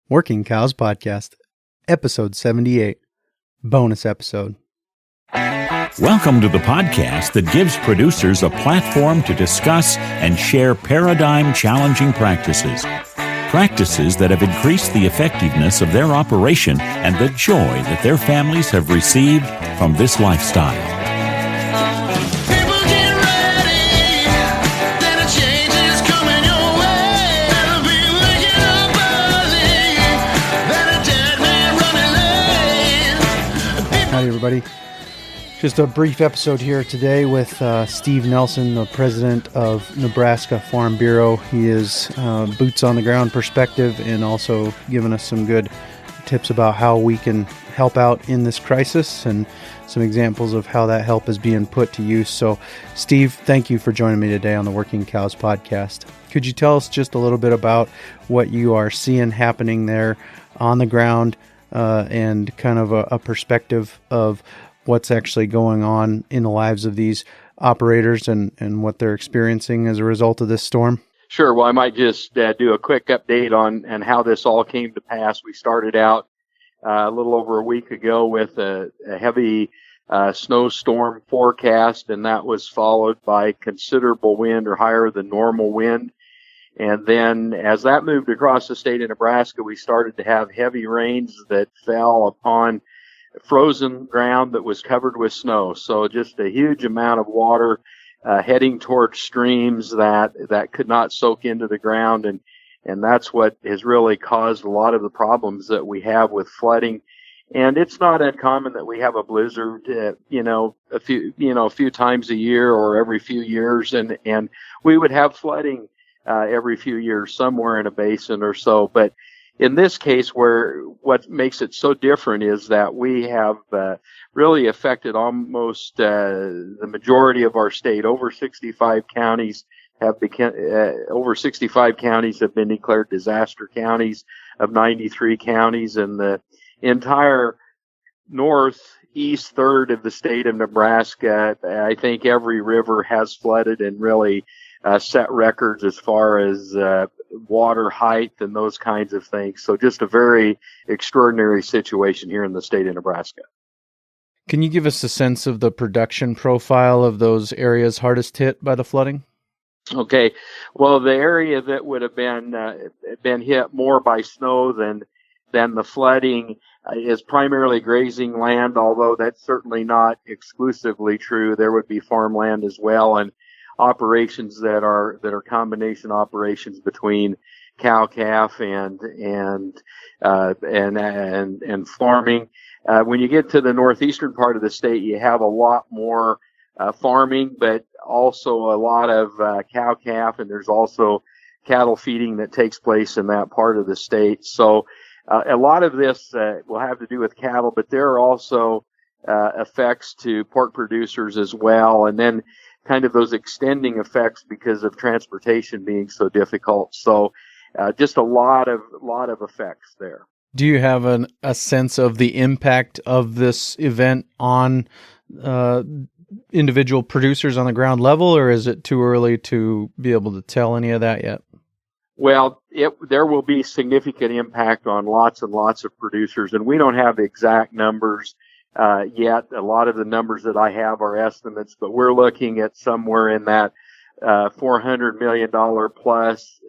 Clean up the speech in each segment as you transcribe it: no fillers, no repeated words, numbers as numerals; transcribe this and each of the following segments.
Working Cows Podcast, Episode 78, Bonus Episode. Welcome to the podcast that gives producers a platform to discuss and share paradigm-challenging practices. Practices that have increased the effectiveness of their operation and the joy that their families have received from this lifestyle. Howdy, everybody. Just a brief episode here today with Steve Nelson, the president of Nebraska Farm Bureau. He is boots on the ground perspective and also giving us some good tips about how we can help out in this crisis and some examples of how that help is being put to use. So, Steve, thank you for joining me today on the Working Cows Podcast. Could you tell us just a little bit about what you are seeing happening there on the ground and kind of a perspective of what's actually going on in the lives of these operators and what they're experiencing as a result of this storm? Sure. Well, I might just do a quick update on how this all came to pass. We started out a little over a week ago with a heavy snowstorm forecast, and that was followed by considerable wind or higher than normal wind. And then as that moved across the state of Nebraska, we started to have heavy rains that fell upon frozen ground that was covered with snow. So just a huge amount of water heading towards streams that could not soak into the ground. And that's what has really caused a lot of the problems that we have with flooding. And it's not uncommon that we have a blizzard, a few times a year or every few years. And we would have flooding every few years somewhere in a basin or so. But in this case, what makes it so different is that we have really affected almost the majority of our state. Over 65 counties have been declared disaster counties of 93 counties, and the entire northeast third of the state of Nebraska. I think every river has flooded and really set records as far as water height and those kinds of things. So just a very extraordinary situation here in the state of Nebraska. Can you give us a sense of the production profile of those areas hardest hit by the flooding? Okay. Well, the area that would have been hit more by snow than the flooding is primarily grazing land, although that's certainly not exclusively true. There would be farmland as well, and operations that are combination operations between cow-calf and farming. When you get to the northeastern part of the state, you have a lot more farming, but also a lot of cow-calf, and there's also cattle feeding that takes place in that part of the state. So a lot of this will have to do with cattle, but there are also effects to pork producers as well, and then kind of those extending effects because of transportation being so difficult. So just a lot of effects there. Do you have a sense of the impact of this event on individual producers on the ground level, or is it too early to be able to tell any of that yet? Well, there will be significant impact on lots and lots of producers, and we don't have the exact numbers yet. A lot of the numbers that I have are estimates, but we're looking at somewhere in that $400 million plus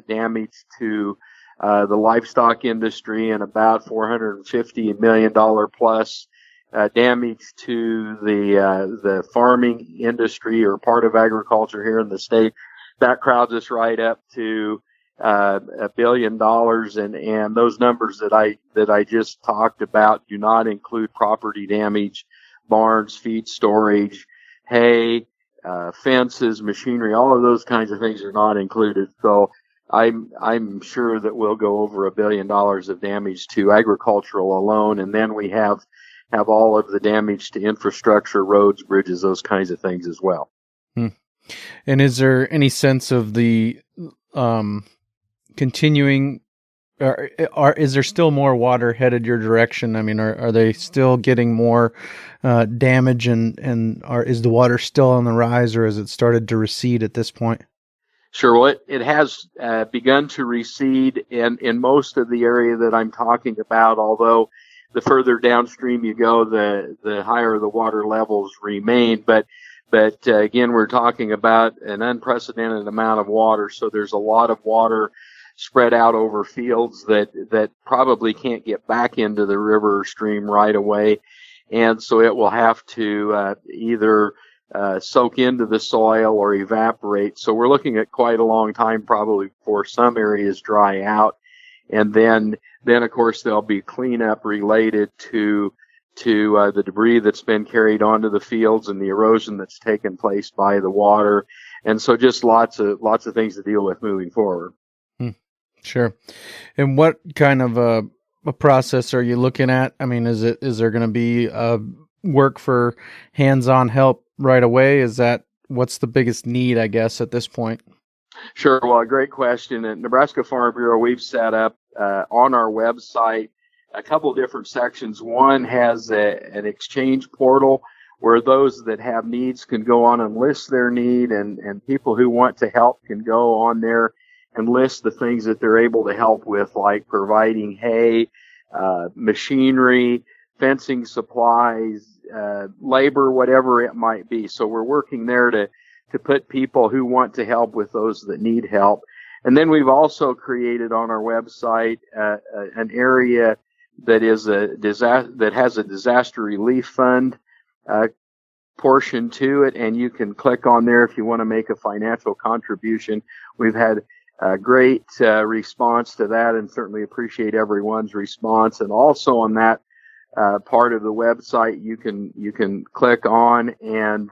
damage to the livestock industry and about $450 million plus damage to the farming industry or part of agriculture here in the state. That crowds us right up to $1 billion, and those numbers that I just talked about do not include property damage, barns, feed storage, hay, fences, machinery. All of those kinds of things are not included. So I'm sure that we'll go over $1 billion of damage to agricultural alone, and then we have all of the damage to infrastructure, roads, bridges, those kinds of things as well. And is there any sense of the continuing, is there still more water headed your direction? I mean, are they still getting more damage, and is the water still on the rise, or has it started to recede at this point? Sure. Well, it has begun to recede in most of the area that I'm talking about, although the further downstream you go, the higher the water levels remain. But again, we're talking about an unprecedented amount of water, so there's a lot of water spread out over fields that probably can't get back into the river or stream right away. And so it will have to either soak into the soil or evaporate. So we're looking at quite a long time probably before some areas dry out. And then of course there'll be cleanup related to the debris that's been carried onto the fields and the erosion that's taken place by the water. And so just lots of things to deal with moving forward. Sure. And what kind of a process are you looking at? I mean, is there going to be work for hands-on help right away? What's the biggest need, I guess, at this point? Sure. Well, great question. At Nebraska Farm Bureau, we've set up on our website a couple different sections. One has an exchange portal where those that have needs can go on and list their need, and people who want to help can go on there and list the things that they're able to help with, like providing hay, machinery, fencing supplies, labor, whatever it might be. So we're working there to put people who want to help with those that need help. And then we've also created on our website an area that has a disaster relief fund portion to it, and you can click on there if you want to make a financial contribution. We've had a great response to that, and certainly appreciate everyone's response. And also on that part of the website, you can click on and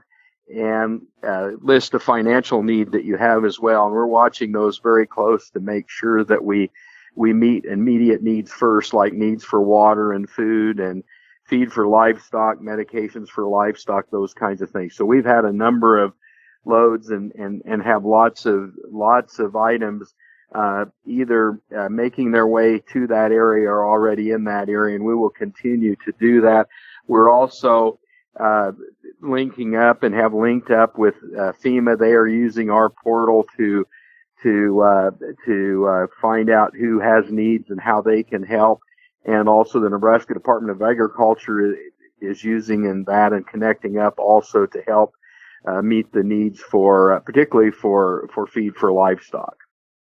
list a financial need that you have as well. And we're watching those very close to make sure that we meet immediate needs first, like needs for water and food and feed for livestock, medications for livestock, those kinds of things. So we've had a number of loads and have lots of items either making their way to that area or already in that area, and we will continue to do that. We're also linking up and have linked up with FEMA. They are using our portal to find out who has needs and how they can help. And also the Nebraska Department of Agriculture is using that and connecting up also to help meet the needs particularly for feed for livestock.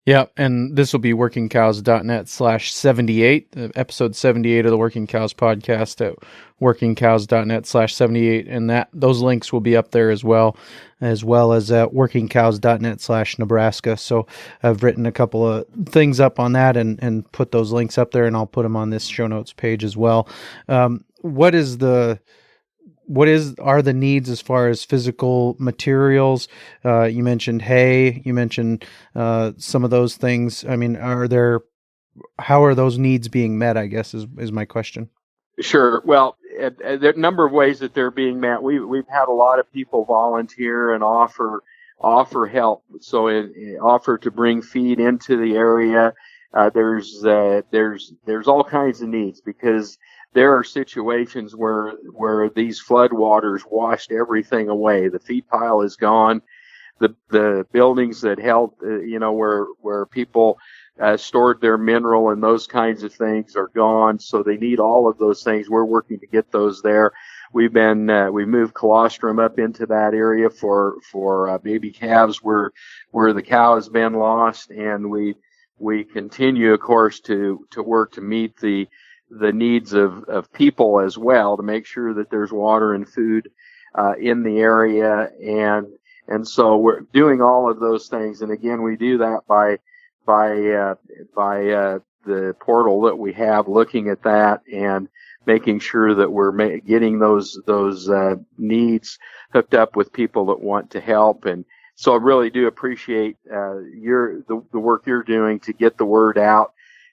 Yeah, and this will be workingcows.net/78, episode 78 of the Working Cows podcast at workingcows.net/78, and those links will be up there as well as at workingcows.net/Nebraska. So I've written a couple of things up on that and put those links up there, and I'll put them on this show notes page as well. What are the needs as far as physical materials? You mentioned hay, you mentioned some of those things. I mean, how are those needs being met, I guess is my question. Sure. Well, there are a number of ways that they're being met. We've had a lot of people volunteer and offer help. So offer to bring feed into the area. There's all kinds of needs, because there are situations where these floodwaters washed everything away. The feed pile is gone. The buildings that held, where people stored their mineral and those kinds of things are gone. So they need all of those things. We're working to get those there. We moved colostrum up into that area for baby calves where the cow has been lost, and we continue, of course, to work to meet the needs of people as well, to make sure that there's water and food in the area, and so we're doing all of those things. And again, we do that by the portal that we have, looking at that and making sure that we're getting those needs hooked up with people that want to help. And so I really do appreciate the work you're doing to get the word out.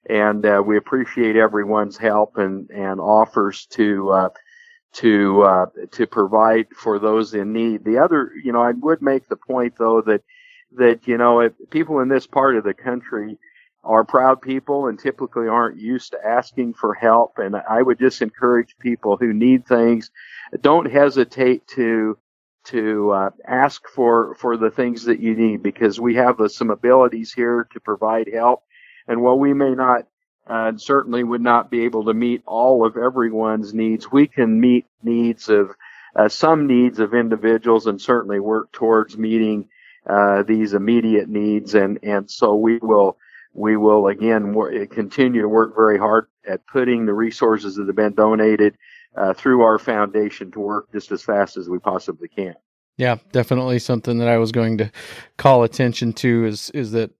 And we appreciate everyone's help and offers to provide for those in need. The other, I would make the point though that people in this part of the country are proud people and typically aren't used to asking for help. And I would just encourage people who need things, don't hesitate to ask for the things that you need, because we have some abilities here to provide help. And while we may not, certainly would not be able to meet all of everyone's needs, we can meet needs of some needs of individuals, and certainly work towards meeting these immediate needs. And so we will again continue to work very hard at putting the resources that have been donated through our foundation to work just as fast as we possibly can. Yeah, definitely something that I was going to call attention to is that,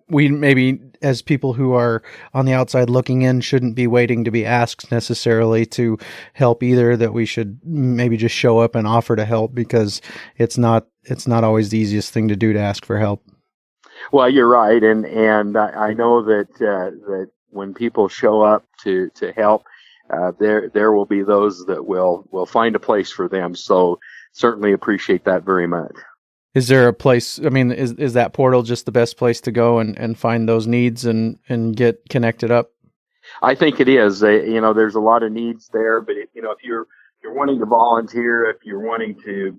we maybe as people who are on the outside looking in shouldn't be waiting to be asked necessarily to help either, that we should maybe just show up and offer to help, because it's not always the easiest thing to do, to ask for help. Well, you're right. And I know that when people show up to help, there will be those that will find a place for them. So certainly appreciate that very much. Is there a place, is that portal just the best place to go and find those needs and get connected up? I think it is. There's a lot of needs there, but if you're wanting to volunteer, if you're wanting to,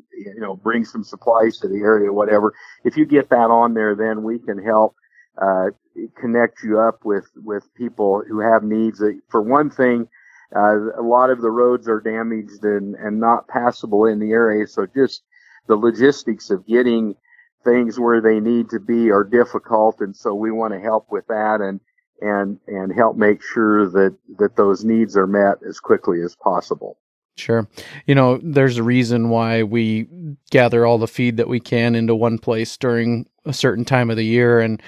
bring some supplies to the area, whatever, if you get that on there, then we can help connect you up with people who have needs. For one thing, a lot of the roads are damaged and not passable in the area. So just the logistics of getting things where they need to be are difficult. And so we want to help with that and help make sure that those needs are met as quickly as possible. Sure. There's a reason why we gather all the feed that we can into one place during a certain time of the year, and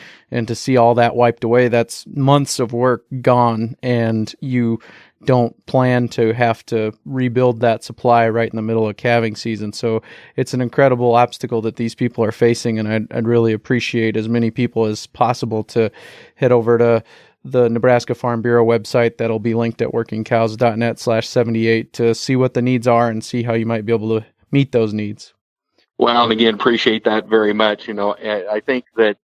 to see all that wiped away, that's months of work gone, and you don't plan to have to rebuild that supply right in the middle of calving season. So it's an incredible obstacle that these people are facing, and I'd really appreciate as many people as possible to head over to the Nebraska Farm Bureau website. That'll be linked at workingcows.net/78 to see what the needs are and see how you might be able to meet those needs. Well, and again, appreciate that very much. I think that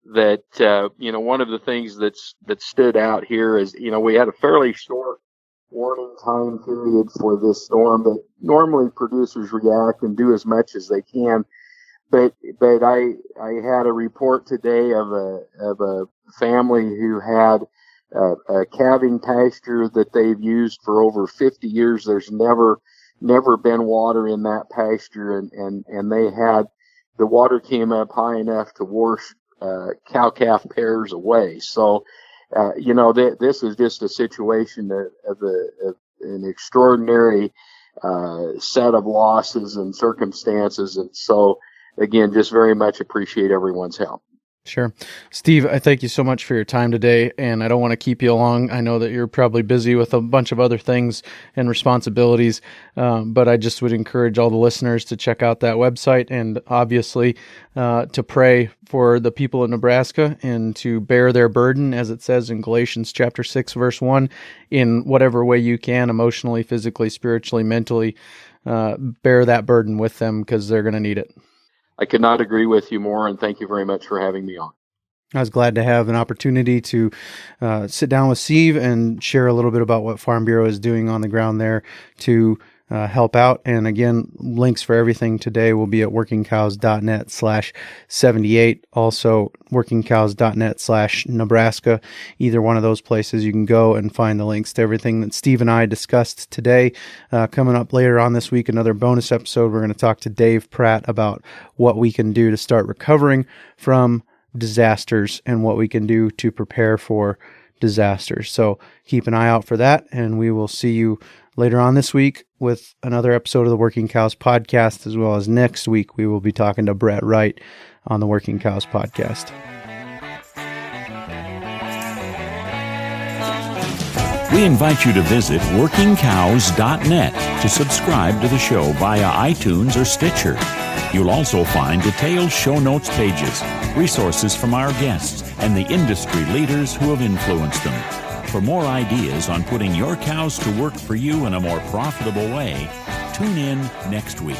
one of the things that stood out here is, we had a fairly short warning time period for this storm, but normally producers react and do as much as they can. But I had a report today of a family who had a calving pasture that they've used for over 50 years. There's never been water in that pasture, and they had, the water came up high enough to wash cow-calf pairs away. So, this is just a situation of an extraordinary set of losses and circumstances. And so, again, just very much appreciate everyone's help. Sure. Steve, I thank you so much for your time today, and I don't want to keep you long. I know that you're probably busy with a bunch of other things and responsibilities, but I just would encourage all the listeners to check out that website, and obviously to pray for the people of Nebraska and to bear their burden, as it says in Galatians chapter 6, verse 1, in whatever way you can, emotionally, physically, spiritually, mentally, bear that burden with them, because they're going to need it. I could not agree with you more, and thank you very much for having me on. I was glad to have an opportunity to sit down with Steve and share a little bit about what Farm Bureau is doing on the ground there to help out. And again, links for everything today will be at workingcows.net/78. Also, workingcows.net/Nebraska. Either one of those places you can go and find the links to everything that Steve and I discussed today. Coming up later on this week, another bonus episode, we're going to talk to Dave Pratt about what we can do to start recovering from disasters and what we can do to prepare for disasters. So keep an eye out for that, and we will see you later on this week with another episode of the Working Cows podcast, as well as next week we will be talking to Brett Wright on the Working Cows podcast. We invite you to visit workingcows.net to subscribe to the show via iTunes or Stitcher. You'll also find detailed show notes pages, resources from our guests, and the industry leaders who have influenced them. For more ideas on putting your cows to work for you in a more profitable way, tune in next week.